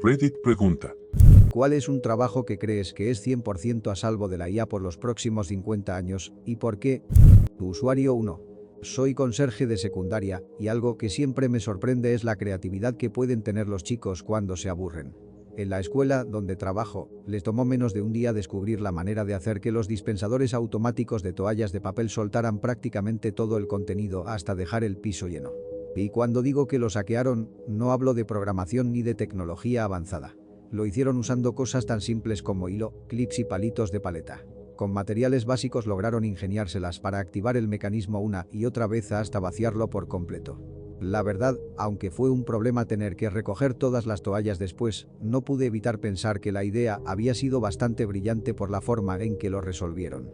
Reddit pregunta. ¿Cuál es un trabajo que crees que es 100% a salvo de la IA por los próximos 50 años y por qué? Usuario 1. Soy conserje de secundaria y algo que siempre me sorprende es la creatividad que pueden tener los chicos cuando se aburren. En la escuela donde trabajo, les tomó menos de un día descubrir la manera de hacer que los dispensadores automáticos de toallas de papel soltaran prácticamente todo el contenido hasta dejar el piso lleno. Y cuando digo que lo hackearon, no hablo de programación ni de tecnología avanzada. Lo hicieron usando cosas tan simples como hilo, clips y palitos de paleta. Con materiales básicos lograron ingeniárselas para activar el mecanismo una y otra vez hasta vaciarlo por completo. La verdad, aunque fue un problema tener que recoger todas las toallas después, no pude evitar pensar que la idea había sido bastante brillante por la forma en que lo resolvieron.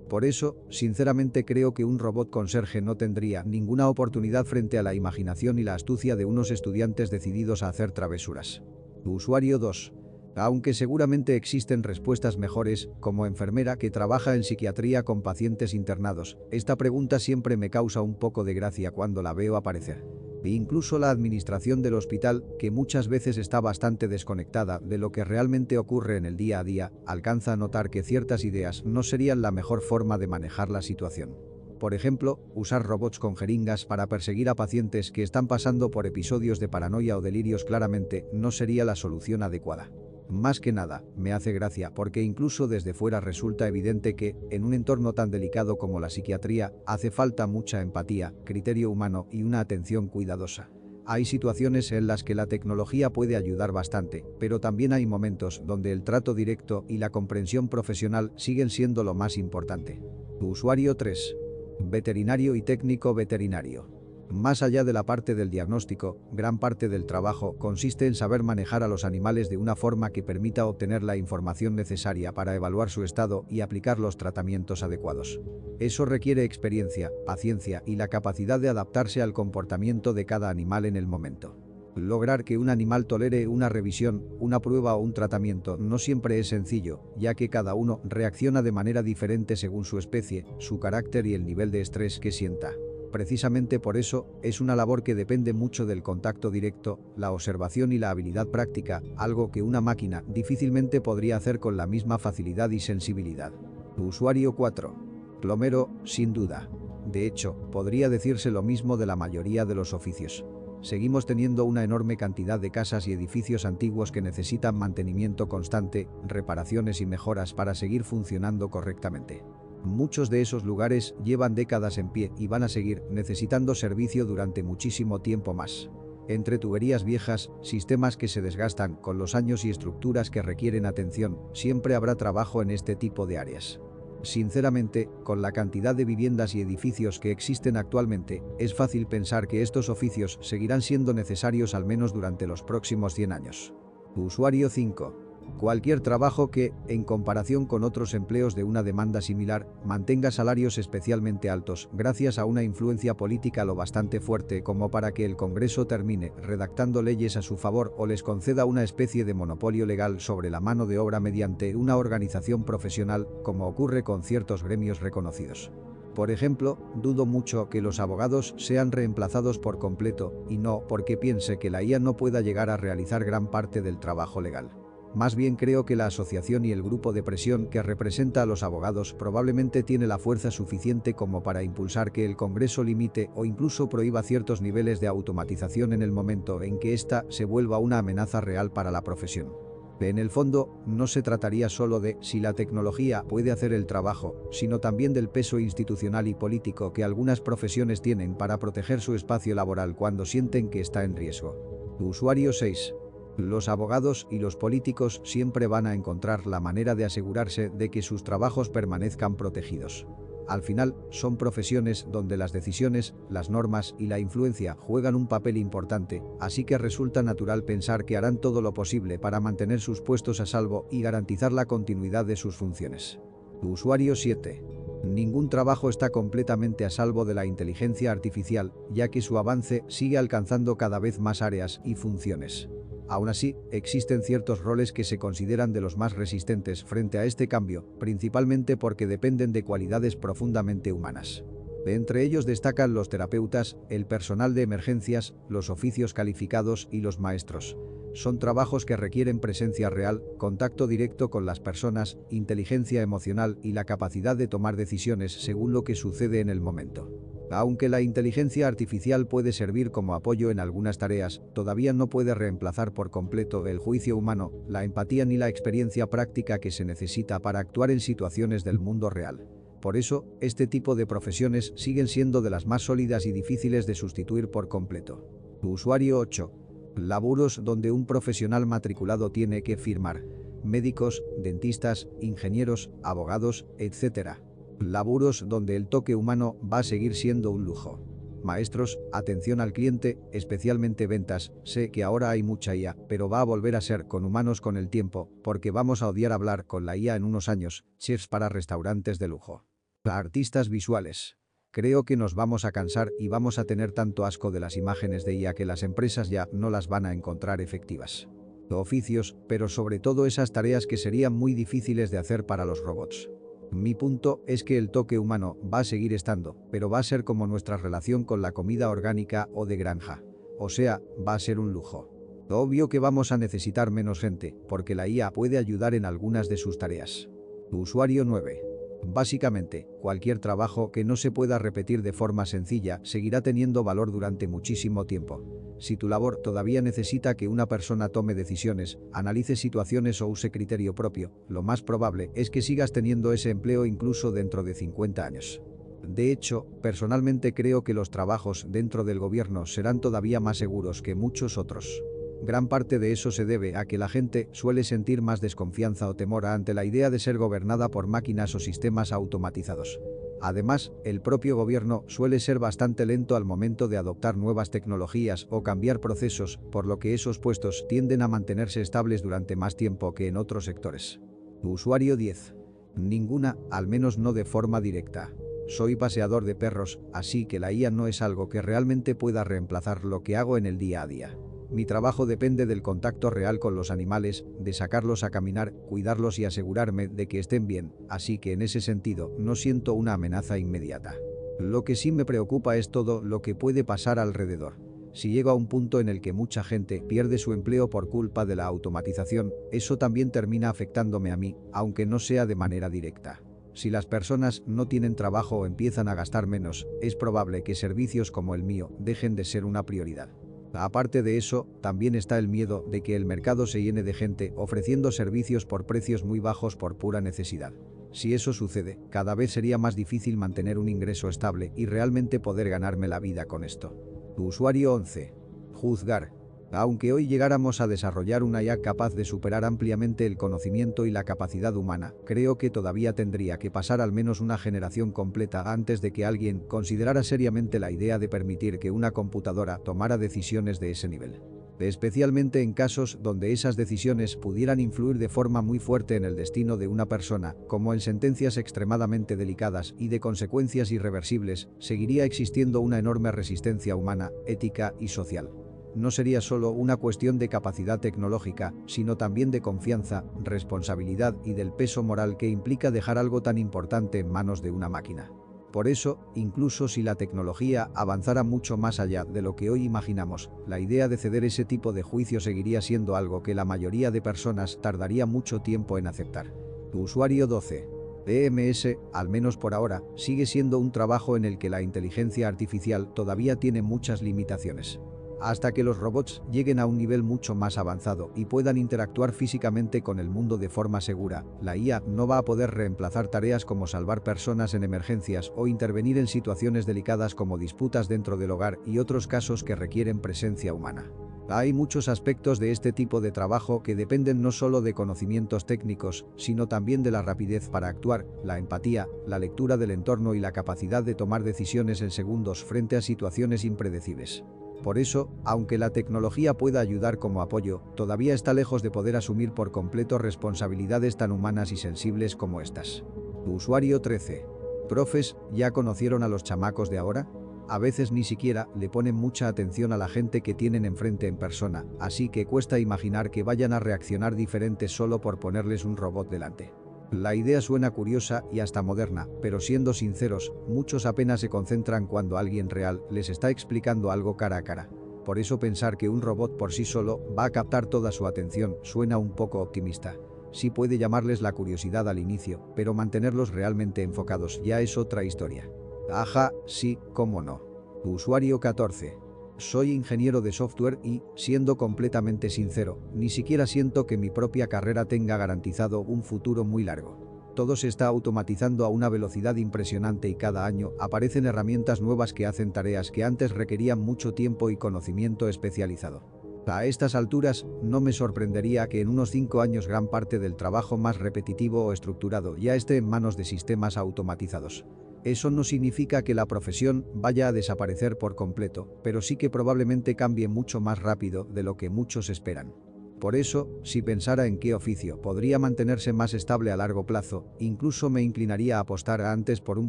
Por eso, sinceramente creo que un robot conserje no tendría ninguna oportunidad frente a la imaginación y la astucia de unos estudiantes decididos a hacer travesuras. Usuario 2. Aunque seguramente existen respuestas mejores, como enfermera que trabaja en psiquiatría con pacientes internados, esta pregunta siempre me causa un poco de gracia cuando la veo aparecer. E incluso la administración del hospital, que muchas veces está bastante desconectada de lo que realmente ocurre en el día a día, alcanza a notar que ciertas ideas no serían la mejor forma de manejar la situación. Por ejemplo, usar robots con jeringas para perseguir a pacientes que están pasando por episodios de paranoia o delirios claramente no sería la solución adecuada. Más que nada, me hace gracia porque incluso desde fuera resulta evidente que, en un entorno tan delicado como la psiquiatría, hace falta mucha empatía, criterio humano y una atención cuidadosa. Hay situaciones en las que la tecnología puede ayudar bastante, pero también hay momentos donde el trato directo y la comprensión profesional siguen siendo lo más importante. Usuario 3. Veterinario y técnico veterinario. Más allá de la parte del diagnóstico, gran parte del trabajo consiste en saber manejar a los animales de una forma que permita obtener la información necesaria para evaluar su estado y aplicar los tratamientos adecuados. Eso requiere experiencia, paciencia y la capacidad de adaptarse al comportamiento de cada animal en el momento. Lograr que un animal tolere una revisión, una prueba o un tratamiento no siempre es sencillo, ya que cada uno reacciona de manera diferente según su especie, su carácter y el nivel de estrés que sienta. Precisamente por eso, es una labor que depende mucho del contacto directo, la observación y la habilidad práctica, algo que una máquina difícilmente podría hacer con la misma facilidad y sensibilidad. Usuario 4. Plomero, sin duda. De hecho, podría decirse lo mismo de la mayoría de los oficios. Seguimos teniendo una enorme cantidad de casas y edificios antiguos que necesitan mantenimiento constante, reparaciones y mejoras para seguir funcionando correctamente. Muchos de esos lugares llevan décadas en pie y van a seguir necesitando servicio durante muchísimo tiempo más. Entre tuberías viejas, sistemas que se desgastan con los años y estructuras que requieren atención, siempre habrá trabajo en este tipo de áreas. Sinceramente, con la cantidad de viviendas y edificios que existen actualmente, es fácil pensar que estos oficios seguirán siendo necesarios al menos durante los próximos 100 años. Usuario 5. Cualquier trabajo que, en comparación con otros empleos de una demanda similar, mantenga salarios especialmente altos gracias a una influencia política lo bastante fuerte como para que el Congreso termine redactando leyes a su favor o les conceda una especie de monopolio legal sobre la mano de obra mediante una organización profesional, como ocurre con ciertos gremios reconocidos. Por ejemplo, dudo mucho que los abogados sean reemplazados por completo, y no porque piense que la IA no pueda llegar a realizar gran parte del trabajo legal. Más bien creo que la asociación y el grupo de presión que representa a los abogados probablemente tiene la fuerza suficiente como para impulsar que el Congreso limite o incluso prohíba ciertos niveles de automatización en el momento en que ésta se vuelva una amenaza real para la profesión. En el fondo, no se trataría solo de si la tecnología puede hacer el trabajo, sino también del peso institucional y político que algunas profesiones tienen para proteger su espacio laboral cuando sienten que está en riesgo. Usuario 6. Los abogados y los políticos siempre van a encontrar la manera de asegurarse de que sus trabajos permanezcan protegidos. Al final, son profesiones donde las decisiones, las normas y la influencia juegan un papel importante, así que resulta natural pensar que harán todo lo posible para mantener sus puestos a salvo y garantizar la continuidad de sus funciones. Usuario 7. Ningún trabajo está completamente a salvo de la inteligencia artificial, ya que su avance sigue alcanzando cada vez más áreas y funciones. Aún así, existen ciertos roles que se consideran de los más resistentes frente a este cambio, principalmente porque dependen de cualidades profundamente humanas. Entre ellos destacan los terapeutas, el personal de emergencias, los oficios calificados y los maestros. Son trabajos que requieren presencia real, contacto directo con las personas, inteligencia emocional y la capacidad de tomar decisiones según lo que sucede en el momento. Aunque la inteligencia artificial puede servir como apoyo en algunas tareas, todavía no puede reemplazar por completo el juicio humano, la empatía ni la experiencia práctica que se necesita para actuar en situaciones del mundo real. Por eso, este tipo de profesiones siguen siendo de las más sólidas y difíciles de sustituir por completo. Usuario 8. Laburos donde un profesional matriculado tiene que firmar. Médicos, dentistas, ingenieros, abogados, etc. Laburos donde el toque humano va a seguir siendo un lujo. Maestros, atención al cliente, especialmente ventas, sé que ahora hay mucha IA, pero va a volver a ser con humanos con el tiempo, porque vamos a odiar hablar con la IA en unos años, chefs para restaurantes de lujo. Artistas visuales. Creo que nos vamos a cansar y vamos a tener tanto asco de las imágenes de IA que las empresas ya no las van a encontrar efectivas. Oficios, pero sobre todo esas tareas que serían muy difíciles de hacer para los robots. Mi punto es que el toque humano va a seguir estando, pero va a ser como nuestra relación con la comida orgánica o de granja. O sea, va a ser un lujo. Obvio que vamos a necesitar menos gente, porque la IA puede ayudar en algunas de sus tareas. Usuario 9. Básicamente, cualquier trabajo que no se pueda repetir de forma sencilla seguirá teniendo valor durante muchísimo tiempo. Si tu labor todavía necesita que una persona tome decisiones, analice situaciones o use criterio propio, lo más probable es que sigas teniendo ese empleo incluso dentro de 50 años. De hecho, personalmente creo que los trabajos dentro del gobierno serán todavía más seguros que muchos otros. Gran parte de eso se debe a que la gente suele sentir más desconfianza o temor ante la idea de ser gobernada por máquinas o sistemas automatizados. Además, el propio gobierno suele ser bastante lento al momento de adoptar nuevas tecnologías o cambiar procesos, por lo que esos puestos tienden a mantenerse estables durante más tiempo que en otros sectores. Usuario 10. Ninguna, al menos no de forma directa. Soy paseador de perros, así que la IA no es algo que realmente pueda reemplazar lo que hago en el día a día. Mi trabajo depende del contacto real con los animales, de sacarlos a caminar, cuidarlos y asegurarme de que estén bien, así que en ese sentido no siento una amenaza inmediata. Lo que sí me preocupa es todo lo que puede pasar alrededor. Si llego a un punto en el que mucha gente pierde su empleo por culpa de la automatización, eso también termina afectándome a mí, aunque no sea de manera directa. Si las personas no tienen trabajo o empiezan a gastar menos, es probable que servicios como el mío dejen de ser una prioridad. Aparte de eso, también está el miedo de que el mercado se llene de gente ofreciendo servicios por precios muy bajos por pura necesidad. Si eso sucede, cada vez sería más difícil mantener un ingreso estable y realmente poder ganarme la vida con esto. Usuario 11. Juzgar. Aunque hoy llegáramos a desarrollar una IA capaz de superar ampliamente el conocimiento y la capacidad humana, creo que todavía tendría que pasar al menos una generación completa antes de que alguien considerara seriamente la idea de permitir que una computadora tomara decisiones de ese nivel. Especialmente en casos donde esas decisiones pudieran influir de forma muy fuerte en el destino de una persona, como en sentencias extremadamente delicadas y de consecuencias irreversibles, seguiría existiendo una enorme resistencia humana, ética y social. No sería solo una cuestión de capacidad tecnológica, sino también de confianza, responsabilidad y del peso moral que implica dejar algo tan importante en manos de una máquina. Por eso, incluso si la tecnología avanzara mucho más allá de lo que hoy imaginamos, la idea de ceder ese tipo de juicio seguiría siendo algo que la mayoría de personas tardaría mucho tiempo en aceptar. Usuario 12. EMS, al menos por ahora, sigue siendo un trabajo en el que la inteligencia artificial todavía tiene muchas limitaciones. Hasta que los robots lleguen a un nivel mucho más avanzado y puedan interactuar físicamente con el mundo de forma segura, la IA no va a poder reemplazar tareas como salvar personas en emergencias o intervenir en situaciones delicadas como disputas dentro del hogar y otros casos que requieren presencia humana. Hay muchos aspectos de este tipo de trabajo que dependen no solo de conocimientos técnicos, sino también de la rapidez para actuar, la empatía, la lectura del entorno y la capacidad de tomar decisiones en segundos frente a situaciones impredecibles. Por eso, aunque la tecnología pueda ayudar como apoyo, todavía está lejos de poder asumir por completo responsabilidades tan humanas y sensibles como estas. Usuario 13. ¿Profes, ya conocieron a los chamacos de ahora? A veces ni siquiera le ponen mucha atención a la gente que tienen enfrente en persona, así que cuesta imaginar que vayan a reaccionar diferentes solo por ponerles un robot delante. La idea suena curiosa y hasta moderna, pero siendo sinceros, muchos apenas se concentran cuando alguien real les está explicando algo cara a cara. Por eso pensar que un robot por sí solo va a captar toda su atención suena un poco optimista. Sí puede llamarles la curiosidad al inicio, pero mantenerlos realmente enfocados ya es otra historia. Ajá, sí, cómo no. Usuario 14. Soy ingeniero de software y, siendo completamente sincero, ni siquiera siento que mi propia carrera tenga garantizado un futuro muy largo. Todo se está automatizando a una velocidad impresionante y cada año aparecen herramientas nuevas que hacen tareas que antes requerían mucho tiempo y conocimiento especializado. A estas alturas, no me sorprendería que en unos 5 años gran parte del trabajo más repetitivo o estructurado ya esté en manos de sistemas automatizados. Eso no significa que la profesión vaya a desaparecer por completo, pero sí que probablemente cambie mucho más rápido de lo que muchos esperan. Por eso, si pensara en qué oficio podría mantenerse más estable a largo plazo, incluso me inclinaría a apostar antes por un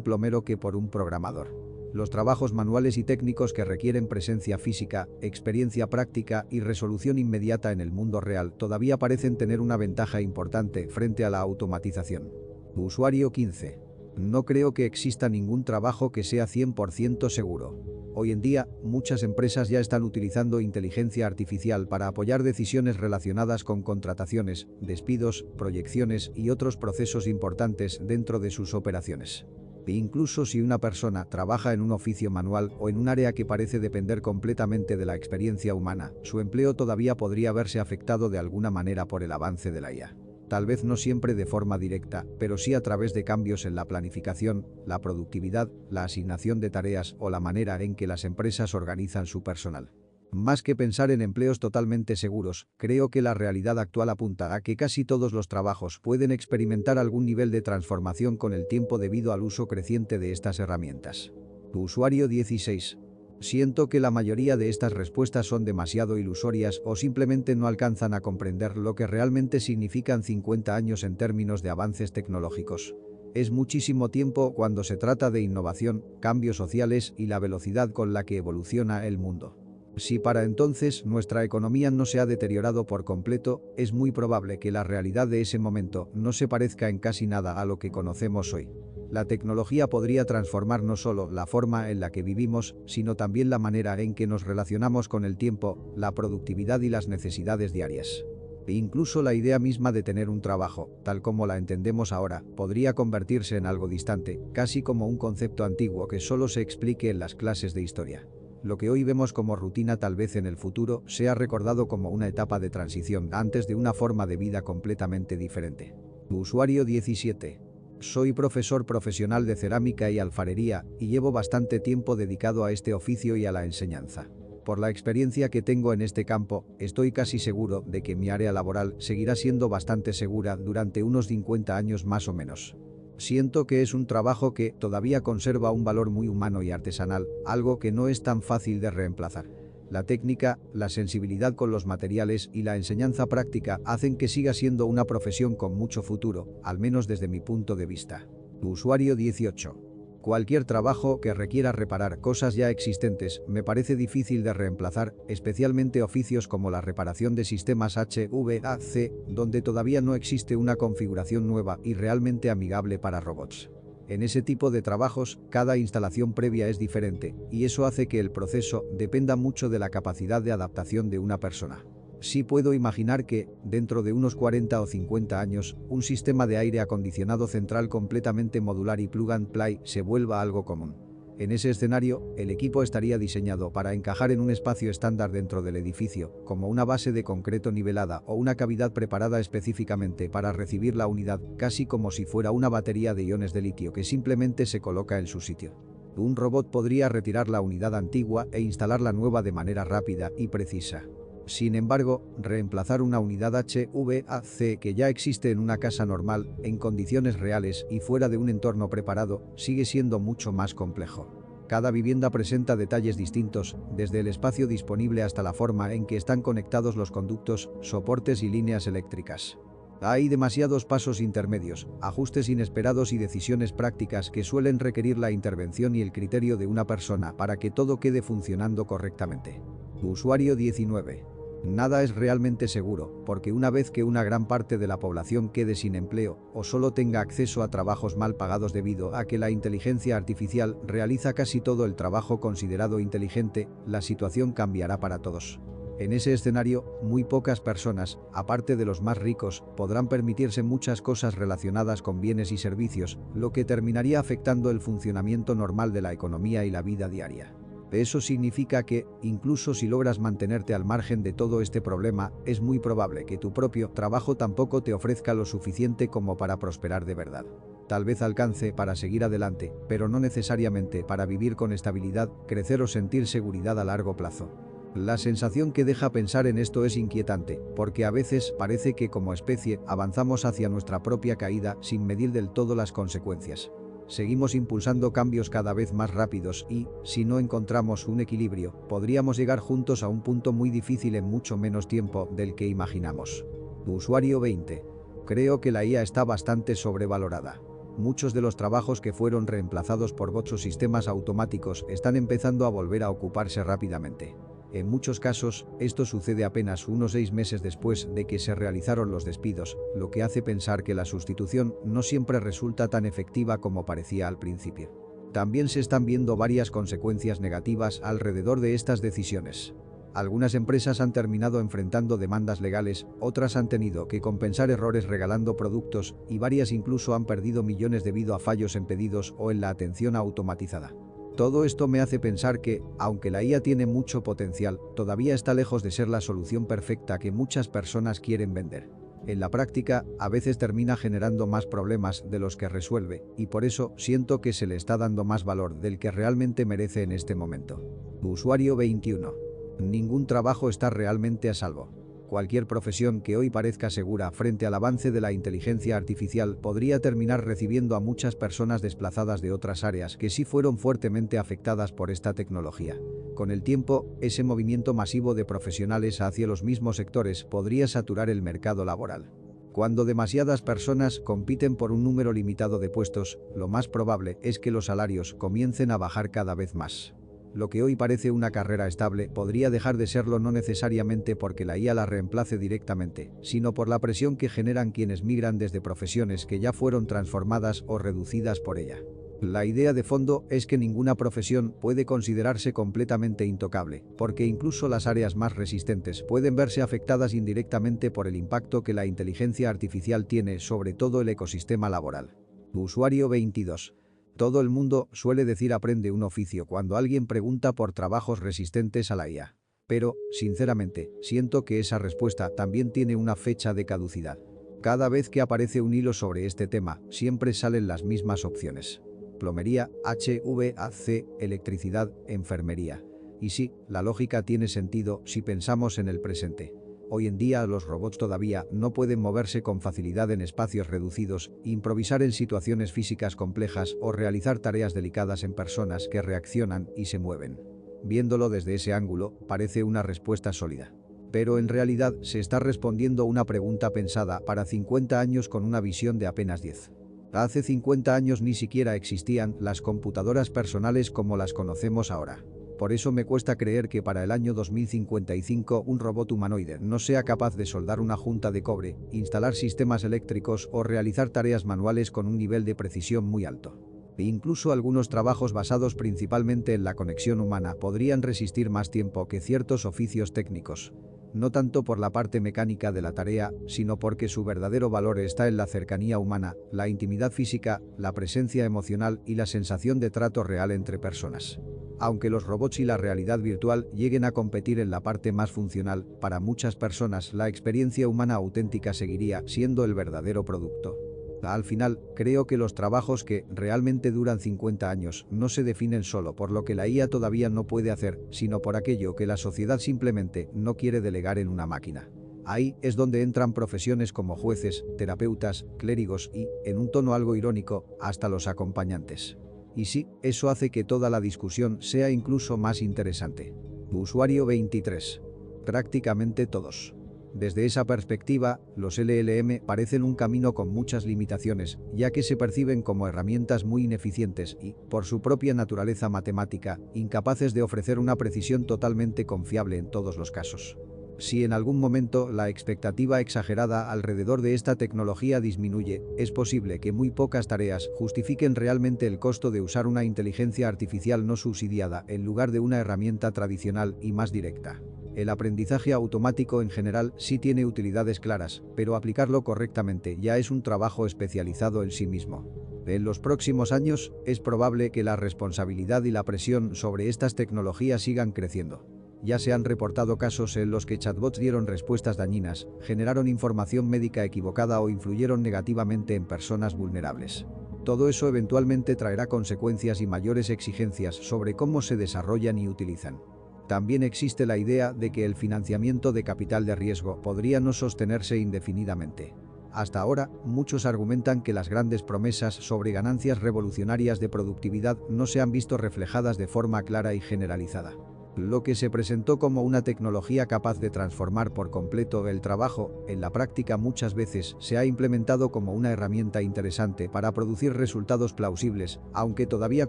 plomero que por un programador. Los trabajos manuales y técnicos que requieren presencia física, experiencia práctica y resolución inmediata en el mundo real todavía parecen tener una ventaja importante frente a la automatización. Usuario 15. No creo que exista ningún trabajo que sea 100% seguro. Hoy en día, muchas empresas ya están utilizando inteligencia artificial para apoyar decisiones relacionadas con contrataciones, despidos, proyecciones y otros procesos importantes dentro de sus operaciones. Incluso si una persona trabaja en un oficio manual o en un área que parece depender completamente de la experiencia humana, su empleo todavía podría verse afectado de alguna manera por el avance de la IA. Tal vez no siempre de forma directa, pero sí a través de cambios en la planificación, la productividad, la asignación de tareas o la manera en que las empresas organizan su personal. Más que pensar en empleos totalmente seguros, creo que la realidad actual apunta a que casi todos los trabajos pueden experimentar algún nivel de transformación con el tiempo debido al uso creciente de estas herramientas. Usuario 16. Siento que la mayoría de estas respuestas son demasiado ilusorias o simplemente no alcanzan a comprender lo que realmente significan 50 años en términos de avances tecnológicos. Es muchísimo tiempo cuando se trata de innovación, cambios sociales y la velocidad con la que evoluciona el mundo. Si para entonces nuestra economía no se ha deteriorado por completo, es muy probable que la realidad de ese momento no se parezca en casi nada a lo que conocemos hoy. La tecnología podría transformar no solo la forma en la que vivimos, sino también la manera en que nos relacionamos con el tiempo, la productividad y las necesidades diarias. E incluso la idea misma de tener un trabajo, tal como la entendemos ahora, podría convertirse en algo distante, casi como un concepto antiguo que solo se explique en las clases de historia. Lo que hoy vemos como rutina tal vez en el futuro sea recordado como una etapa de transición antes de una forma de vida completamente diferente. Usuario 17. Soy profesor profesional de cerámica y alfarería y llevo bastante tiempo dedicado a este oficio y a la enseñanza. Por la experiencia que tengo en este campo, estoy casi seguro de que mi área laboral seguirá siendo bastante segura durante unos 50 años más o menos. Siento que es un trabajo que todavía conserva un valor muy humano y artesanal, algo que no es tan fácil de reemplazar. La técnica, la sensibilidad con los materiales y la enseñanza práctica hacen que siga siendo una profesión con mucho futuro, al menos desde mi punto de vista. Usuario 18. Cualquier trabajo que requiera reparar cosas ya existentes me parece difícil de reemplazar, especialmente oficios como la reparación de sistemas HVAC, donde todavía no existe una configuración nueva y realmente amigable para robots. En ese tipo de trabajos, cada instalación previa es diferente, y eso hace que el proceso dependa mucho de la capacidad de adaptación de una persona. Sí puedo imaginar que, dentro de unos 40 o 50 años, un sistema de aire acondicionado central completamente modular y plug and play se vuelva algo común. En ese escenario, el equipo estaría diseñado para encajar en un espacio estándar dentro del edificio, como una base de concreto nivelada o una cavidad preparada específicamente para recibir la unidad, casi como si fuera una batería de iones de litio que simplemente se coloca en su sitio. Un robot podría retirar la unidad antigua e instalar la nueva de manera rápida y precisa. Sin embargo, reemplazar una unidad HVAC que ya existe en una casa normal, en condiciones reales y fuera de un entorno preparado, sigue siendo mucho más complejo. Cada vivienda presenta detalles distintos, desde el espacio disponible hasta la forma en que están conectados los conductos, soportes y líneas eléctricas. Hay demasiados pasos intermedios, ajustes inesperados y decisiones prácticas que suelen requerir la intervención y el criterio de una persona para que todo quede funcionando correctamente. Usuario 19. Nada es realmente seguro, porque una vez que una gran parte de la población quede sin empleo o solo tenga acceso a trabajos mal pagados debido a que la inteligencia artificial realiza casi todo el trabajo considerado inteligente, la situación cambiará para todos. En ese escenario, muy pocas personas, aparte de los más ricos, podrán permitirse muchas cosas relacionadas con bienes y servicios, lo que terminaría afectando el funcionamiento normal de la economía y la vida diaria. Eso significa que, incluso si logras mantenerte al margen de todo este problema, es muy probable que tu propio trabajo tampoco te ofrezca lo suficiente como para prosperar de verdad. Tal vez alcance para seguir adelante, pero no necesariamente para vivir con estabilidad, crecer o sentir seguridad a largo plazo. La sensación que deja pensar en esto es inquietante, porque a veces parece que como especie avanzamos hacia nuestra propia caída sin medir del todo las consecuencias. Seguimos impulsando cambios cada vez más rápidos y, si no encontramos un equilibrio, podríamos llegar juntos a un punto muy difícil en mucho menos tiempo del que imaginamos. Usuario 20. Creo que la IA está bastante sobrevalorada. Muchos de los trabajos que fueron reemplazados por bots o sistemas automáticos están empezando a volver a ocuparse rápidamente. En muchos casos, esto sucede apenas unos 6 meses después de que se realizaron los despidos, lo que hace pensar que la sustitución no siempre resulta tan efectiva como parecía al principio. También se están viendo varias consecuencias negativas alrededor de estas decisiones. Algunas empresas han terminado enfrentando demandas legales, otras han tenido que compensar errores regalando productos y varias incluso han perdido millones debido a fallos en pedidos o en la atención automatizada. Todo esto me hace pensar que, aunque la IA tiene mucho potencial, todavía está lejos de ser la solución perfecta que muchas personas quieren vender. En la práctica, a veces termina generando más problemas de los que resuelve, y por eso siento que se le está dando más valor del que realmente merece en este momento. Usuario 21. Ningún trabajo está realmente a salvo. Cualquier profesión que hoy parezca segura frente al avance de la inteligencia artificial podría terminar recibiendo a muchas personas desplazadas de otras áreas que sí fueron fuertemente afectadas por esta tecnología. Con el tiempo, ese movimiento masivo de profesionales hacia los mismos sectores podría saturar el mercado laboral. Cuando demasiadas personas compiten por un número limitado de puestos, lo más probable es que los salarios comiencen a bajar cada vez más. Lo que hoy parece una carrera estable podría dejar de serlo no necesariamente porque la IA la reemplace directamente, sino por la presión que generan quienes migran desde profesiones que ya fueron transformadas o reducidas por ella. La idea de fondo es que ninguna profesión puede considerarse completamente intocable, porque incluso las áreas más resistentes pueden verse afectadas indirectamente por el impacto que la inteligencia artificial tiene sobre todo el ecosistema laboral. Usuario 22. Todo el mundo suele decir aprende un oficio cuando alguien pregunta por trabajos resistentes a la IA. Pero, sinceramente, siento que esa respuesta también tiene una fecha de caducidad. Cada vez que aparece un hilo sobre este tema, siempre salen las mismas opciones. Plomería, HVAC, electricidad, enfermería. Y sí, la lógica tiene sentido si pensamos en el presente. Hoy en día los robots todavía no pueden moverse con facilidad en espacios reducidos, improvisar en situaciones físicas complejas o realizar tareas delicadas en personas que reaccionan y se mueven. Viéndolo desde ese ángulo, parece una respuesta sólida. Pero en realidad se está respondiendo una pregunta pensada para 50 años con una visión de apenas 10. Hace 50 años ni siquiera existían las computadoras personales como las conocemos ahora. Por eso me cuesta creer que para el año 2055 un robot humanoide no sea capaz de soldar una junta de cobre, instalar sistemas eléctricos o realizar tareas manuales con un nivel de precisión muy alto. E incluso algunos trabajos basados principalmente en la conexión humana podrían resistir más tiempo que ciertos oficios técnicos. No tanto por la parte mecánica de la tarea, sino porque su verdadero valor está en la cercanía humana, la intimidad física, la presencia emocional y la sensación de trato real entre personas. Aunque los robots y la realidad virtual lleguen a competir en la parte más funcional, para muchas personas la experiencia humana auténtica seguiría siendo el verdadero producto. Al final, creo que los trabajos que realmente duran 50 años no se definen solo por lo que la IA todavía no puede hacer, sino por aquello que la sociedad simplemente no quiere delegar en una máquina. Ahí es donde entran profesiones como jueces, terapeutas, clérigos y, en un tono algo irónico, hasta los acompañantes. Y sí, eso hace que toda la discusión sea incluso más interesante. Usuario 23. Prácticamente todos. Desde esa perspectiva, los LLM parecen un camino con muchas limitaciones, ya que se perciben como herramientas muy ineficientes y, por su propia naturaleza matemática, incapaces de ofrecer una precisión totalmente confiable en todos los casos. Si en algún momento la expectativa exagerada alrededor de esta tecnología disminuye, es posible que muy pocas tareas justifiquen realmente el costo de usar una inteligencia artificial no subsidiada en lugar de una herramienta tradicional y más directa. El aprendizaje automático en general sí tiene utilidades claras, pero aplicarlo correctamente ya es un trabajo especializado en sí mismo. En los próximos años, es probable que la responsabilidad y la presión sobre estas tecnologías sigan creciendo. Ya se han reportado casos en los que chatbots dieron respuestas dañinas, generaron información médica equivocada o influyeron negativamente en personas vulnerables. Todo eso eventualmente traerá consecuencias y mayores exigencias sobre cómo se desarrollan y utilizan. También existe la idea de que el financiamiento de capital de riesgo podría no sostenerse indefinidamente. Hasta ahora, muchos argumentan que las grandes promesas sobre ganancias revolucionarias de productividad no se han visto reflejadas de forma clara y generalizada. Lo que se presentó como una tecnología capaz de transformar por completo el trabajo, en la práctica muchas veces se ha implementado como una herramienta interesante para producir resultados plausibles, aunque todavía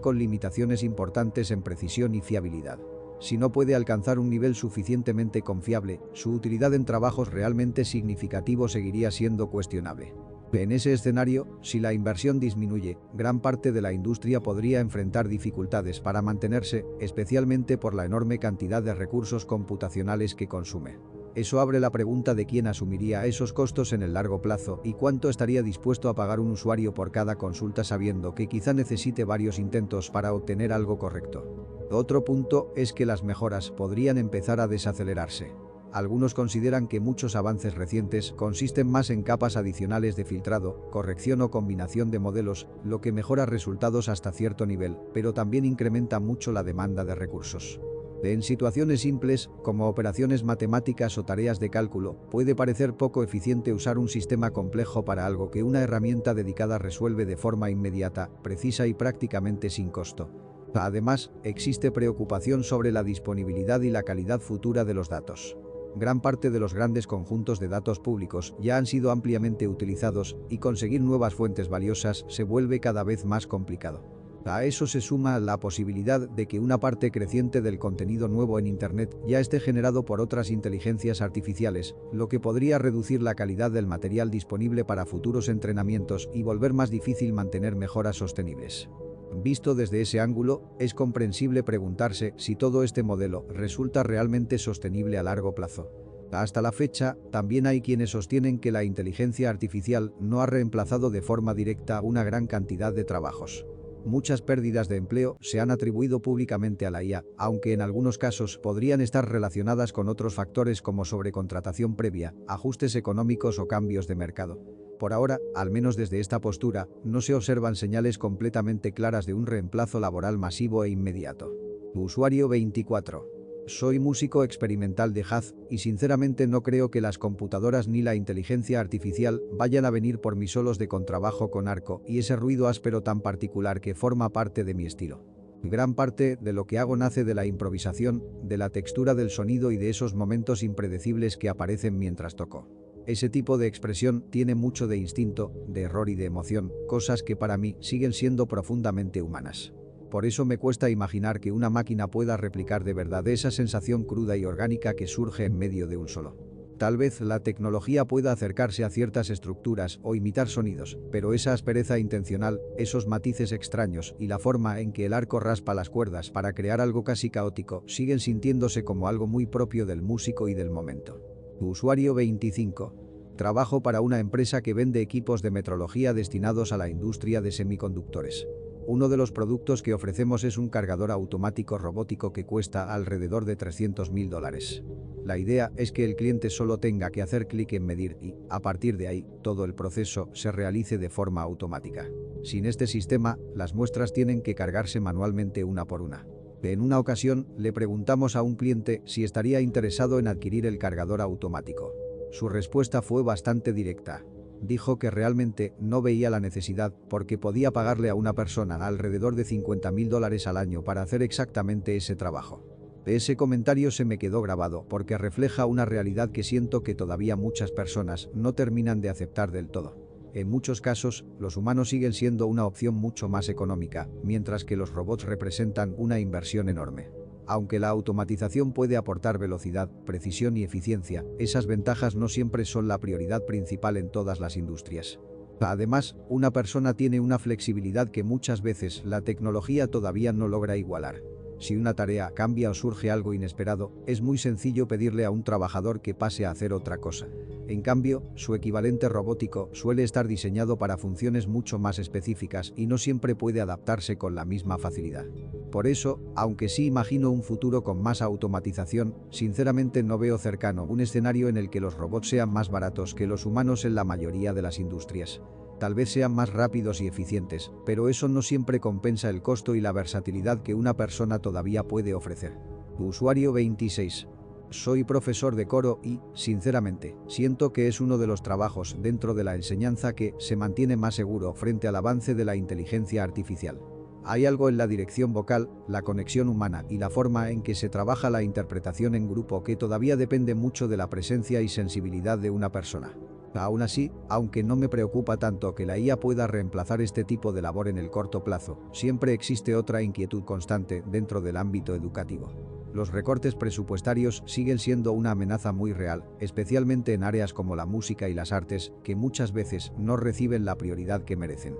con limitaciones importantes en precisión y fiabilidad. Si no puede alcanzar un nivel suficientemente confiable, su utilidad en trabajos realmente significativos seguiría siendo cuestionable. En ese escenario, si la inversión disminuye, gran parte de la industria podría enfrentar dificultades para mantenerse, especialmente por la enorme cantidad de recursos computacionales que consume. Eso abre la pregunta de quién asumiría esos costos en el largo plazo y cuánto estaría dispuesto a pagar un usuario por cada consulta sabiendo que quizá necesite varios intentos para obtener algo correcto. Otro punto es que las mejoras podrían empezar a desacelerarse. Algunos consideran que muchos avances recientes consisten más en capas adicionales de filtrado, corrección o combinación de modelos, lo que mejora resultados hasta cierto nivel, pero también incrementa mucho la demanda de recursos. En situaciones simples, como operaciones matemáticas o tareas de cálculo, puede parecer poco eficiente usar un sistema complejo para algo que una herramienta dedicada resuelve de forma inmediata, precisa y prácticamente sin costo. Además, existe preocupación sobre la disponibilidad y la calidad futura de los datos. Gran parte de los grandes conjuntos de datos públicos ya han sido ampliamente utilizados y conseguir nuevas fuentes valiosas se vuelve cada vez más complicado. A eso se suma la posibilidad de que una parte creciente del contenido nuevo en Internet ya esté generado por otras inteligencias artificiales, lo que podría reducir la calidad del material disponible para futuros entrenamientos y volver más difícil mantener mejoras sostenibles. Visto desde ese ángulo, es comprensible preguntarse si todo este modelo resulta realmente sostenible a largo plazo. Hasta la fecha, también hay quienes sostienen que la inteligencia artificial no ha reemplazado de forma directa una gran cantidad de trabajos. Muchas pérdidas de empleo se han atribuido públicamente a la IA, aunque en algunos casos podrían estar relacionadas con otros factores como sobrecontratación previa, ajustes económicos o cambios de mercado. Por ahora, al menos desde esta postura, no se observan señales completamente claras de un reemplazo laboral masivo e inmediato. Usuario 24. Soy músico experimental de jazz y sinceramente no creo que las computadoras ni la inteligencia artificial vayan a venir por mis solos de contrabajo con arco y ese ruido áspero tan particular que forma parte de mi estilo. Gran parte de lo que hago nace de la improvisación, de la textura del sonido y de esos momentos impredecibles que aparecen mientras toco. Ese tipo de expresión tiene mucho de instinto, de error y de emoción, cosas que para mí siguen siendo profundamente humanas. Por eso me cuesta imaginar que una máquina pueda replicar de verdad esa sensación cruda y orgánica que surge en medio de un solo. Tal vez la tecnología pueda acercarse a ciertas estructuras o imitar sonidos, pero esa aspereza intencional, esos matices extraños y la forma en que el arco raspa las cuerdas para crear algo casi caótico siguen sintiéndose como algo muy propio del músico y del momento. Usuario 25. Trabajo para una empresa que vende equipos de metrología destinados a la industria de semiconductores. Uno de los productos que ofrecemos es un cargador automático robótico que cuesta alrededor de $300.000. La idea es que el cliente solo tenga que hacer clic en medir y, a partir de ahí, todo el proceso se realice de forma automática. Sin este sistema, las muestras tienen que cargarse manualmente una por una. En una ocasión, le preguntamos a un cliente si estaría interesado en adquirir el cargador automático. Su respuesta fue bastante directa. Dijo que realmente no veía la necesidad porque podía pagarle a una persona alrededor de $50.000 al año para hacer exactamente ese trabajo. Ese comentario se me quedó grabado porque refleja una realidad que siento que todavía muchas personas no terminan de aceptar del todo. En muchos casos, los humanos siguen siendo una opción mucho más económica, mientras que los robots representan una inversión enorme. aunque la automatización puede aportar velocidad, precisión y eficiencia, esas ventajas no siempre son la prioridad principal en todas las industrias. Además, una persona tiene una flexibilidad que muchas veces la tecnología todavía no logra igualar. Si una tarea cambia o surge algo inesperado, es muy sencillo pedirle a un trabajador que pase a hacer otra cosa. En cambio, su equivalente robótico suele estar diseñado para funciones mucho más específicas y no siempre puede adaptarse con la misma facilidad. Por eso, aunque sí imagino un futuro con más automatización, sinceramente no veo cercano un escenario en el que los robots sean más baratos que los humanos en la mayoría de las industrias. Tal vez sean más rápidos y eficientes, pero eso no siempre compensa el costo y la versatilidad que una persona todavía puede ofrecer. Usuario 26. Soy profesor de coro y, sinceramente, siento que es uno de los trabajos dentro de la enseñanza que se mantiene más seguro frente al avance de la inteligencia artificial. Hay algo en la dirección vocal, la conexión humana y la forma en que se trabaja la interpretación en grupo que todavía depende mucho de la presencia y sensibilidad de una persona. Aún así, aunque no me preocupa tanto que la IA pueda reemplazar este tipo de labor en el corto plazo, siempre existe otra inquietud constante dentro del ámbito educativo. Los recortes presupuestarios siguen siendo una amenaza muy real, especialmente en áreas como la música y las artes, que muchas veces no reciben la prioridad que merecen.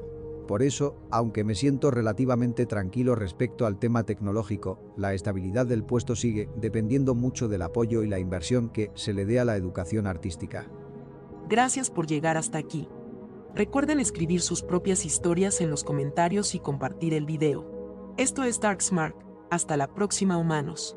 Por eso, aunque me siento relativamente tranquilo respecto al tema tecnológico, la estabilidad del puesto sigue dependiendo mucho del apoyo y la inversión que se le dé a la educación artística. Gracias por llegar hasta aquí. Recuerden escribir sus propias historias en los comentarios y compartir el video. Esto es Dark Smart. Hasta la próxima, humanos.